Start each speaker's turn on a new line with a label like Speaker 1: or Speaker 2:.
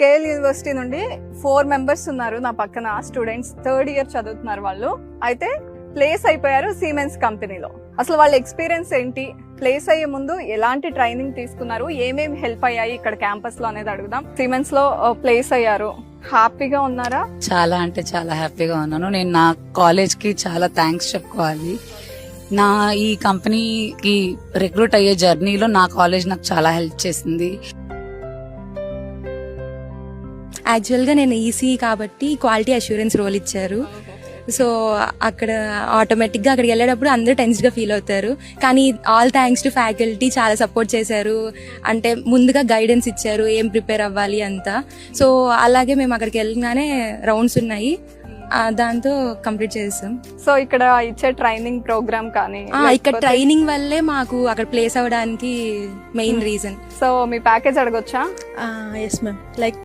Speaker 1: KL university నుండి 4 members ఉన్నారు నా పక్కన స్టూడెంట్స్. 3rd ఇయర్ చదువుతున్నారు వాళ్ళు. అయితే ప్లేస్ అయిపోయారు సిమెన్స్ కంపెనీలో. అసలు వాళ్ళ ఎక్స్పీరియన్స్ ఏంటి, ప్లేస్ అయ్యే ముందు ఎలాంటి ట్రైనింగ్ తీసుకున్నారు, ఏమేమి హెల్ప్ అయ్యాయి ఇక్కడ క్యాంపస్ లో అనేది అడుగుదాం. సిమెన్స్ లో ప్లేస్ అయ్యారు, హ్యాపీగా ఉన్నారా?
Speaker 2: చాలా అంటే చాలా హ్యాపీగా ఉన్నాను. నేను నా కాలేజ్ కి చాలా థ్యాంక్స్ చెప్పుకోవాలి. నా ఈ కంపెనీకి రిక్రూట్ అయ్యే జర్నీలో నా కాలేజ్ నాకు చాలా హెల్ప్ చేసింది.
Speaker 3: యాక్చువల్గా నేను ఈసీ కాబట్టి క్వాలిటీ అష్యూరెన్స్ రోల్ ఇచ్చారు. సో అక్కడ ఆటోమేటిక్గా అక్కడికి వెళ్ళేటప్పుడు అందరూ టెన్స్డ్గా ఫీల్ అవుతారు. కానీ ఆల్ థ్యాంక్స్ టు ఫ్యాకల్టీ, చాలా సపోర్ట్ చేశారు. అంటే ముందుగా గైడెన్స్ ఇచ్చారు ఏం ప్రిపేర్ అవ్వాలి అంతా. సో అలాగే మేము అక్కడికి వెళ్ళగానే రౌండ్స్ ఉన్నాయి, దాంతో కంప్లీట్ చేసాం.
Speaker 1: సో ఇక్కడ ఇచ్చే ట్రైనింగ్ ప్రోగ్రామ్ కానీ
Speaker 3: ఇక్కడ ట్రైనింగ్ వల్లే మాకు అక్కడ ప్లేస్ అవ్వడానికి మెయిన్ రీజన్.
Speaker 1: సో మీ ప్యాకేజ్ అడగొచ్చా?
Speaker 4: Yes ma'am. లైక్